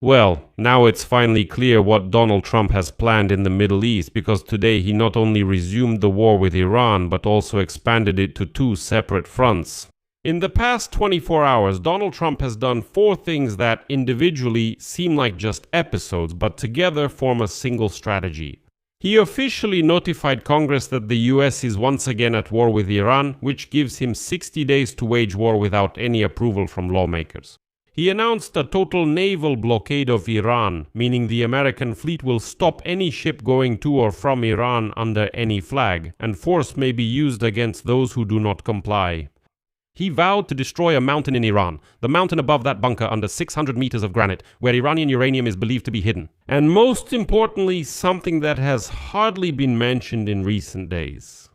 Well, now it's finally clear what Donald Trump has planned in the Middle East, because today he not only resumed the war with Iran, but also expanded it to two separate fronts. In the past 24 hours, Donald Trump has done four things that individually seem like just episodes, but together form a single strategy. He officially notified Congress that the US is once again at war with Iran, which gives him 60 days to wage war without any approval from lawmakers. He announced a total naval blockade of Iran, meaning the American fleet will stop any ship going to or from Iran under any flag, and force may be used against those who do not comply. He vowed to destroy a mountain in Iran, the mountain above that bunker under 600 meters of granite, where Iranian uranium is believed to be hidden. And most importantly, something that has hardly been mentioned in recent days.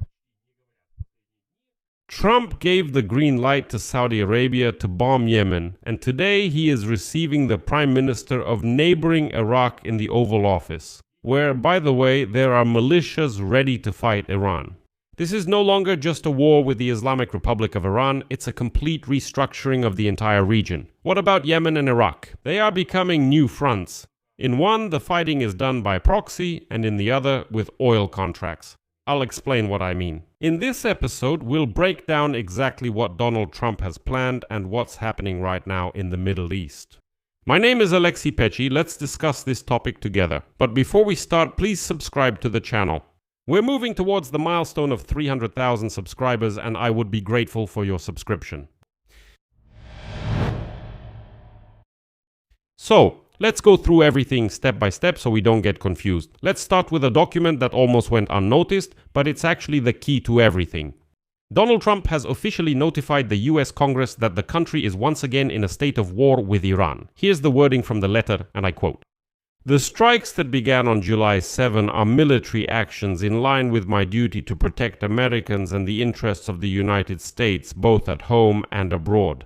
Trump gave the green light to Saudi Arabia to bomb Yemen, and today he is receiving the Prime Minister of neighboring Iraq in the Oval Office, where, by the way, there are militias ready to fight Iran. This is no longer just a war with the Islamic Republic of Iran, it's a complete restructuring of the entire region. What about Yemen and Iraq? They are becoming new fronts. In one, the fighting is done by proxy, and in the other, with oil contracts. I'll explain what I mean. In this episode, we'll break down exactly what Donald Trump has planned and what's happening right now in the Middle East. My name is Alexei Pechi. Let's discuss this topic together. But before we start, please subscribe to the channel. We're moving towards the milestone of 300,000 subscribers, and I would be grateful for your subscription. So, let's go through everything step by step so we don't get confused. Let's start with a document that almost went unnoticed, but it's actually the key to everything. Donald Trump has officially notified the US Congress that the country is once again in a state of war with Iran. Here's the wording from the letter, and I quote, "The strikes that began on July 7 are military actions in line with my duty to protect Americans and the interests of the United States, both at home and abroad."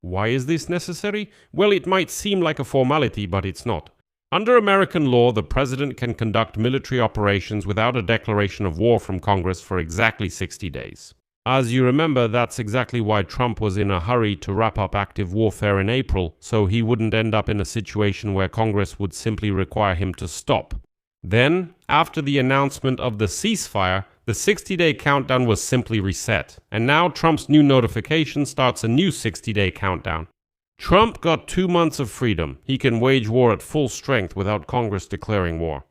Why is this necessary? Well, it might seem like a formality, but it's not. Under American law, the president can conduct military operations without a declaration of war from Congress for exactly 60 days. As you remember, that's exactly why Trump was in a hurry to wrap up active warfare in April, so he wouldn't end up in a situation where Congress would simply require him to stop. Then, after the announcement of the ceasefire, the 60-day countdown was simply reset, and now Trump's new notification starts a new 60-day countdown. Trump got 2 months of freedom. He can wage war at full strength without Congress declaring war.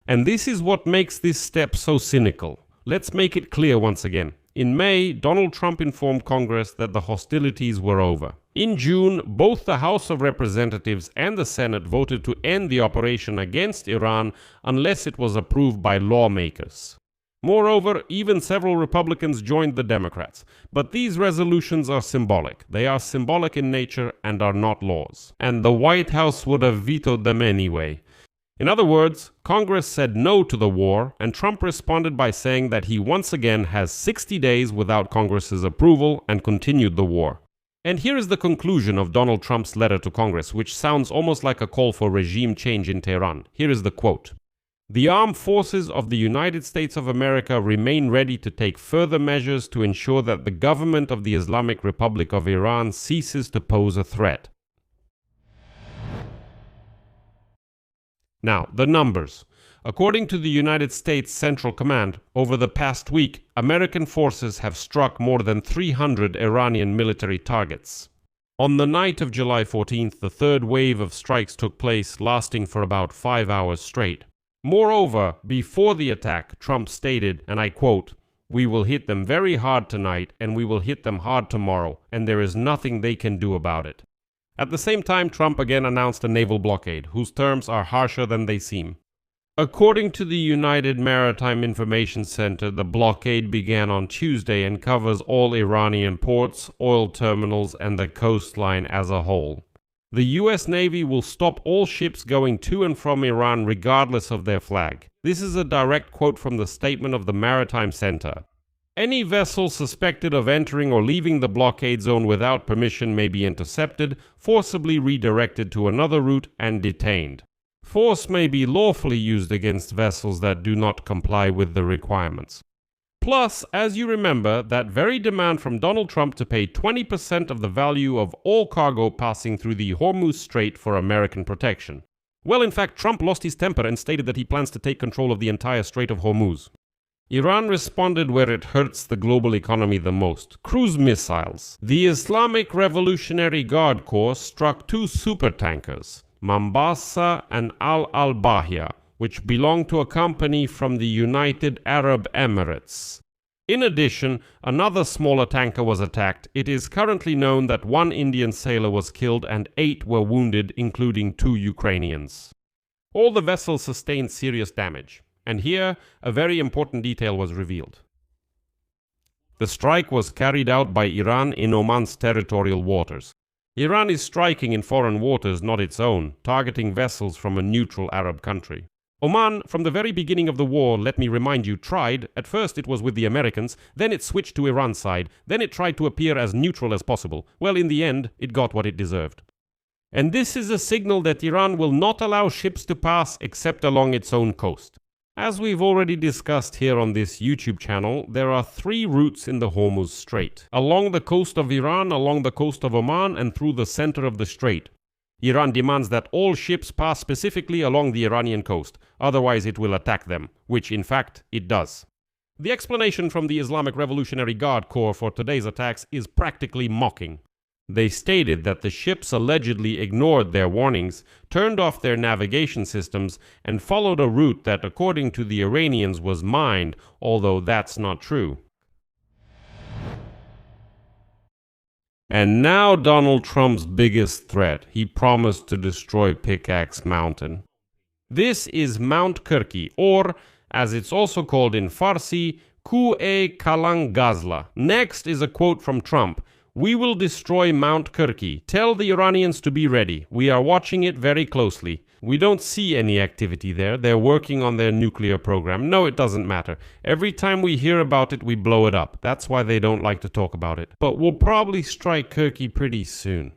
And this is what makes this step so cynical. Let's make it clear once again. In May, Donald Trump informed Congress that the hostilities were over. In June, both the House of Representatives and the Senate voted to end the operation against Iran unless it was approved by lawmakers. Moreover, even several Republicans joined the Democrats. But these resolutions are symbolic. They are symbolic in nature and are not laws. And the White House would have vetoed them anyway. In other words, Congress said no to the war, and Trump responded by saying that he once again has 60 days without Congress's approval and continued the war. And here is the conclusion of Donald Trump's letter to Congress, which sounds almost like a call for regime change in Tehran. Here is the quote. "The armed forces of the United States of America remain ready to take further measures to ensure that the government of the Islamic Republic of Iran ceases to pose a threat." Now, the numbers. According to the United States Central Command, over the past week, American forces have struck more than 300 Iranian military targets. On the night of July 14th, the third wave of strikes took place, lasting for about 5 hours straight. Moreover, before the attack, Trump stated, and I quote, "We will hit them very hard tonight, and we will hit them hard tomorrow, and there is nothing they can do about it." At the same time, Trump again announced a naval blockade, whose terms are harsher than they seem. According to the United Maritime Information Center, the blockade began on Tuesday and covers all Iranian ports, oil terminals, and the coastline as a whole. The US Navy will stop all ships going to and from Iran regardless of their flag. This is a direct quote from the statement of the Maritime Center. Any vessel suspected of entering or leaving the blockade zone without permission may be intercepted, forcibly redirected to another route, and detained. Force may be lawfully used against vessels that do not comply with the requirements. Plus, as you remember, that very demand from Donald Trump to pay 20% of the value of all cargo passing through the Hormuz Strait for American protection. Well, in fact, Trump lost his temper and stated that he plans to take control of the entire Strait of Hormuz. Iran responded where it hurts the global economy the most: cruise missiles. The Islamic Revolutionary Guard Corps struck two supertankers, Mombasa and Al-Bahia, which belong to a company from the United Arab Emirates. In addition, another smaller tanker was attacked. It is currently known that one Indian sailor was killed and 8 were wounded, including 2 Ukrainians. All the vessels sustained serious damage. And here, a very important detail was revealed. The strike was carried out by Iran in Oman's territorial waters. Iran is striking in foreign waters, not its own, targeting vessels from a neutral Arab country. Oman, from the very beginning of the war, let me remind you, tried. At first it was with the Americans, then it switched to Iran's side, then it tried to appear as neutral as possible. Well, in the end, it got what it deserved. And this is a signal that Iran will not allow ships to pass except along its own coast. As we've already discussed here on this YouTube channel, there are 3 routes in the Hormuz Strait: along the coast of Iran, along the coast of Oman, and through the center of the strait. Iran demands that all ships pass specifically along the Iranian coast, otherwise it will attack them, which in fact it does. The explanation from the Islamic Revolutionary Guard Corps for today's attacks is practically mocking. They stated that the ships allegedly ignored their warnings, turned off their navigation systems, and followed a route that, according to the Iranians, was mined, although that's not true. And now Donald Trump's biggest threat. He promised to destroy Pickaxe Mountain. This is Mount Kirki, or, as it's also called in Farsi, Ku'e-Kalan Gazla. Next is a quote from Trump. "We will destroy Mount Kirki. Tell the Iranians to be ready. We are watching it very closely. We don't see any activity there. They're working on their nuclear program. No, it doesn't matter. Every time we hear about it, we blow it up. That's why they don't like to talk about it. But we'll probably strike Kirki pretty soon."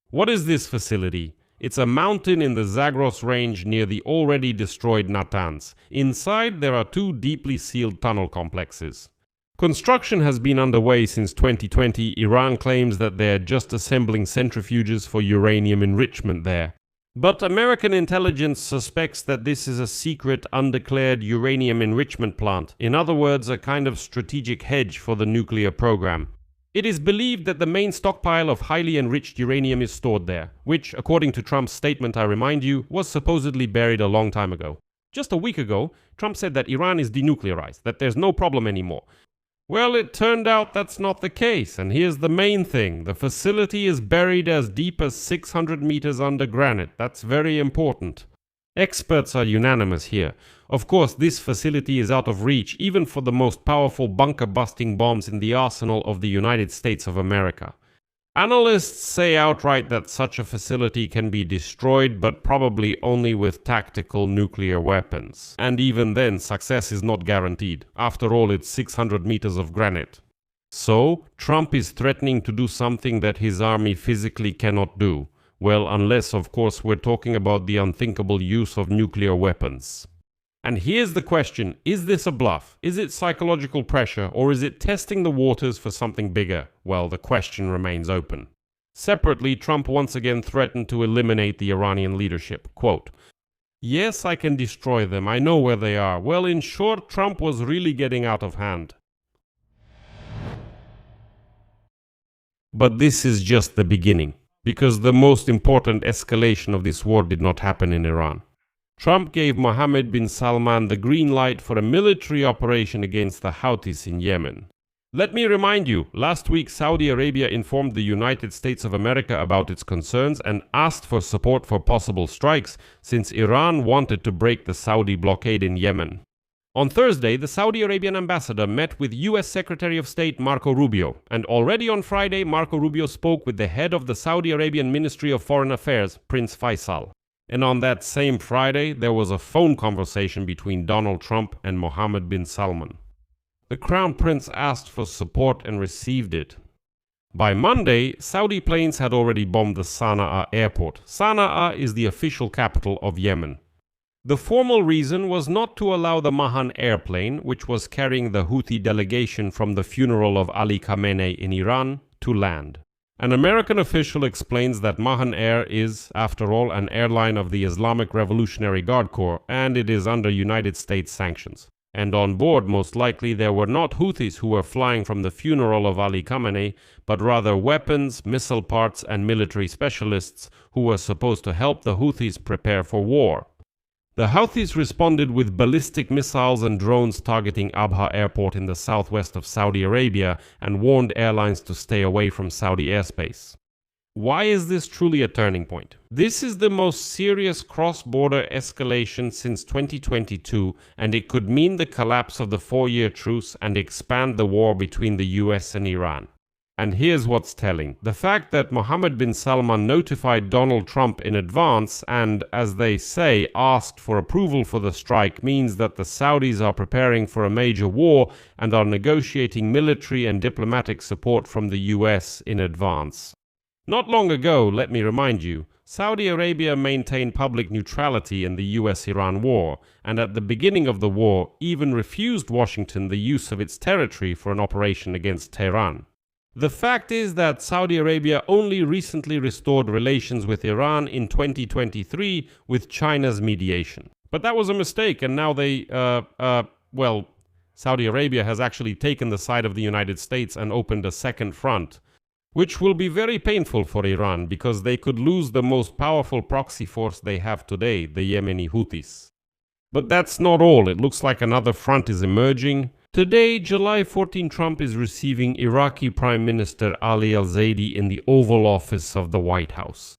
What is this facility? It's a mountain in the Zagros range near the already destroyed Natanz. Inside, there are 2 deeply sealed tunnel complexes. Construction has been underway since 2020. Iran claims that they're just assembling centrifuges for uranium enrichment there. But American intelligence suspects that this is a secret, undeclared uranium enrichment plant. In other words, a kind of strategic hedge for the nuclear program. It is believed that the main stockpile of highly enriched uranium is stored there, which, according to Trump's statement, I remind you, was supposedly buried a long time ago. Just a week ago, Trump said that Iran is denuclearized, that there's no problem anymore. Well, it turned out that's not the case, and here's the main thing. The facility is buried as deep as 600 meters under granite. That's very important. Experts are unanimous here. Of course, this facility is out of reach even for the most powerful bunker-busting bombs in the arsenal of the United States of America. Analysts say outright that such a facility can be destroyed, but probably only with tactical nuclear weapons. And even then, success is not guaranteed. After all, it's 600 meters of granite. So, Trump is threatening to do something that his army physically cannot do. Well, unless, of course, we're talking about the unthinkable use of nuclear weapons. And here's the question, is this a bluff? Is it psychological pressure, or is it testing the waters for something bigger? Well, the question remains open. Separately, Trump once again threatened to eliminate the Iranian leadership. Quote, "Yes, I can destroy them. I know where they are." Well, in short, Trump was really getting out of hand. But this is just the beginning, because the most important escalation of this war did not happen in Iran. Trump gave Mohammed bin Salman the green light for a military operation against the Houthis in Yemen. Let me remind you, last week Saudi Arabia informed the United States of America about its concerns and asked for support for possible strikes since Iran wanted to break the Saudi blockade in Yemen. On Thursday, the Saudi Arabian ambassador met with U.S. Secretary of State Marco Rubio, and already on Friday, Marco Rubio spoke with the head of the Saudi Arabian Ministry of Foreign Affairs, Prince Faisal. And on that same Friday, there was a phone conversation between Donald Trump and Mohammed bin Salman. The Crown Prince asked for support and received it. By Monday, Saudi planes had already bombed the Sana'a airport. Sana'a is the official capital of Yemen. The formal reason was not to allow the Mahan airplane, which was carrying the Houthi delegation from the funeral of Ali Khamenei in Iran, to land. An American official explains that Mahan Air is, after all, an airline of the Islamic Revolutionary Guard Corps, and it is under United States sanctions. And on board, most likely, there were not Houthis who were flying from the funeral of Ali Khamenei, but rather weapons, missile parts, and military specialists who were supposed to help the Houthis prepare for war. The Houthis responded with ballistic missiles and drones targeting Abha airport in the southwest of Saudi Arabia and warned airlines to stay away from Saudi airspace. Why is this truly a turning point? This is the most serious cross-border escalation since 2022, and it could mean the collapse of the 4-year truce and expand the war between the US and Iran. And here's what's telling. The fact that Mohammed bin Salman notified Donald Trump in advance and, as they say, asked for approval for the strike means that the Saudis are preparing for a major war and are negotiating military and diplomatic support from the US in advance. Not long ago, let me remind you, Saudi Arabia maintained public neutrality in the US-Iran war, and at the beginning of the war even refused Washington the use of its territory for an operation against Tehran. The fact is that Saudi Arabia only recently restored relations with Iran in 2023 with China's mediation. But that was a mistake, and now Saudi Arabia has actually taken the side of the United States and opened a second front, which will be very painful for Iran because they could lose the most powerful proxy force they have today, the Yemeni Houthis. But that's not all. It looks like another front is emerging. Today, July 14, Trump is receiving Iraqi Prime Minister Ali al-Zaidi in the Oval Office of the White House.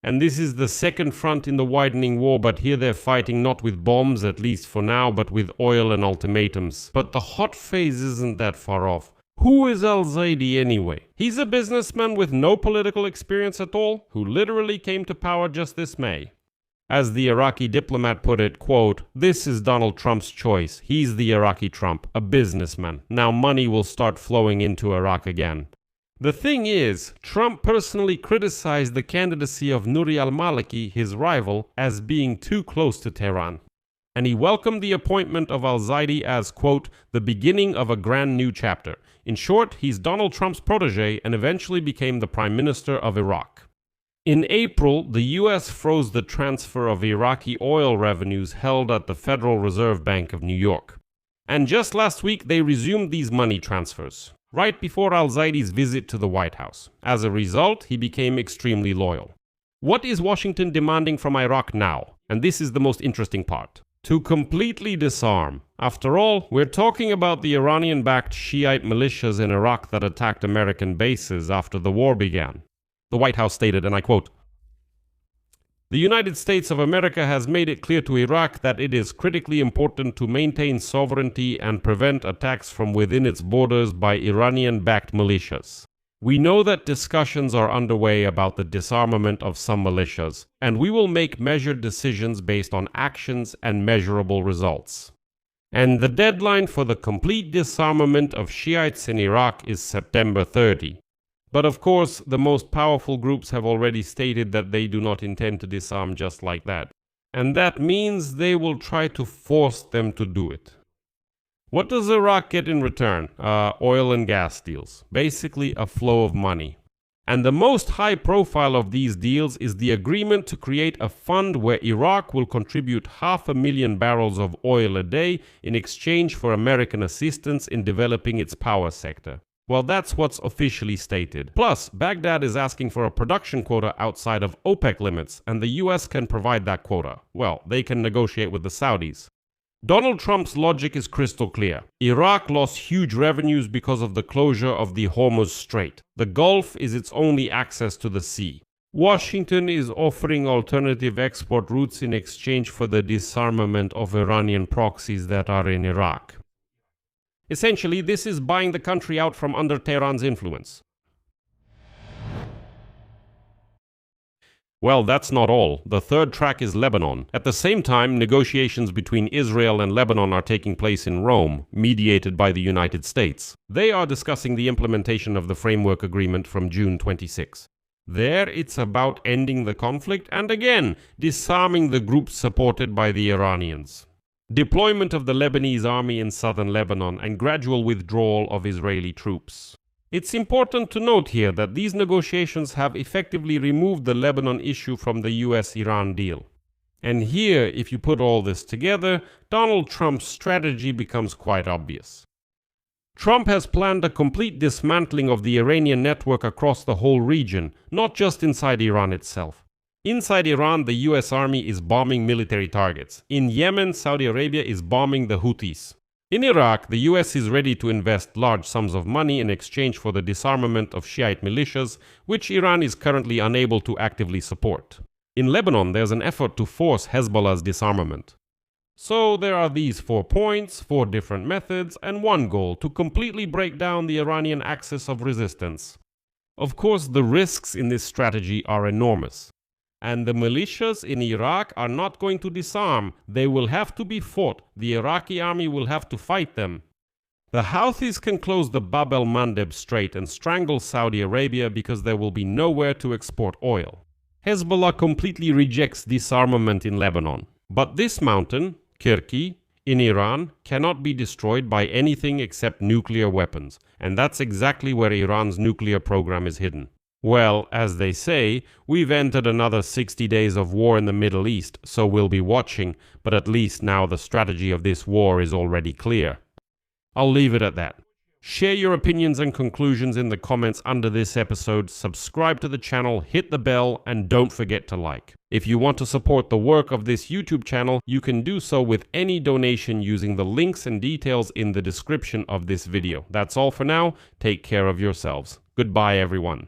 And this is the second front in the widening war, but here they're fighting not with bombs, at least for now, but with oil and ultimatums. But the hot phase isn't that far off. Who is al-Zaidi anyway? He's a businessman with no political experience at all, who literally came to power just this May. As the Iraqi diplomat put it, quote, "This is Donald Trump's choice. He's the Iraqi Trump, a businessman. Now money will start flowing into Iraq again." The thing is, Trump personally criticized the candidacy of Nouri al-Maliki, his rival, as being too close to Tehran. And he welcomed the appointment of al-Zaidi as, quote, "the beginning of a grand new chapter." In short, he's Donald Trump's protege and eventually became the Prime Minister of Iraq. In April, the US froze the transfer of Iraqi oil revenues held at the Federal Reserve Bank of New York. And just last week, they resumed these money transfers, right before al-Zaidi's visit to the White House. As a result, he became extremely loyal. What is Washington demanding from Iraq now? And this is the most interesting part. To completely disarm. After all, we're talking about the Iranian-backed Shiite militias in Iraq that attacked American bases after the war began. The White House stated, and I quote, "The United States of America has made it clear to Iraq that it is critically important to maintain sovereignty and prevent attacks from within its borders by Iranian-backed militias. We know that discussions are underway about the disarmament of some militias, and we will make measured decisions based on actions and measurable results. And the deadline for the complete disarmament of Shiites in Iraq is September 30. But of course, the most powerful groups have already stated that they do not intend to disarm just like that. And that means they will try to force them to do it. What does Iraq get in return? Oil and gas deals. Basically, a flow of money. And the most high profile of these deals is the agreement to create a fund where Iraq will contribute 500,000 barrels of oil a day in exchange for American assistance in developing its power sector. Well, that's what's officially stated. Plus, Baghdad is asking for a production quota outside of OPEC limits, and the US can provide that quota. Well, they can negotiate with the Saudis. Donald Trump's logic is crystal clear. Iraq lost huge revenues because of the closure of the Hormuz Strait. The Gulf is its only access to the sea. Washington is offering alternative export routes in exchange for the disarmament of Iranian proxies that are in Iraq. Essentially, this is buying the country out from under Tehran's influence. Well, that's not all. The third track is Lebanon. At the same time, negotiations between Israel and Lebanon are taking place in Rome, mediated by the United States. They are discussing the implementation of the framework agreement from June 26. There, it's about ending the conflict and again, disarming the groups supported by the Iranians. Deployment of the Lebanese army in southern Lebanon and gradual withdrawal of Israeli troops. It's important to note here that these negotiations have effectively removed the Lebanon issue from the US-Iran deal. And here, if you put all this together, Donald Trump's strategy becomes quite obvious. Trump has planned a complete dismantling of the Iranian network across the whole region, not just inside Iran itself. Inside Iran, the US Army is bombing military targets. In Yemen, Saudi Arabia is bombing the Houthis. In Iraq, the US is ready to invest large sums of money in exchange for the disarmament of Shiite militias, which Iran is currently unable to actively support. In Lebanon, there's an effort to force Hezbollah's disarmament. So there are these 4 points, 4 different methods, and one goal: to completely break down the Iranian axis of resistance. Of course, the risks in this strategy are enormous. And the militias in Iraq are not going to disarm. They will have to be fought. The Iraqi army will have to fight them. The Houthis can close the Bab el-Mandeb Strait and strangle Saudi Arabia because there will be nowhere to export oil. Hezbollah completely rejects disarmament in Lebanon. But this mountain, Kirki, in Iran, cannot be destroyed by anything except nuclear weapons. And that's exactly where Iran's nuclear program is hidden. Well, as they say, we've entered another 60 days of war in the Middle East, so we'll be watching, but at least now the strategy of this war is already clear. I'll leave it at that. Share your opinions and conclusions in the comments under this episode, subscribe to the channel, hit the bell, and don't forget to like. If you want to support the work of this YouTube channel, you can do so with any donation using the links and details in the description of this video. That's all for now. Take care of yourselves. Goodbye, everyone.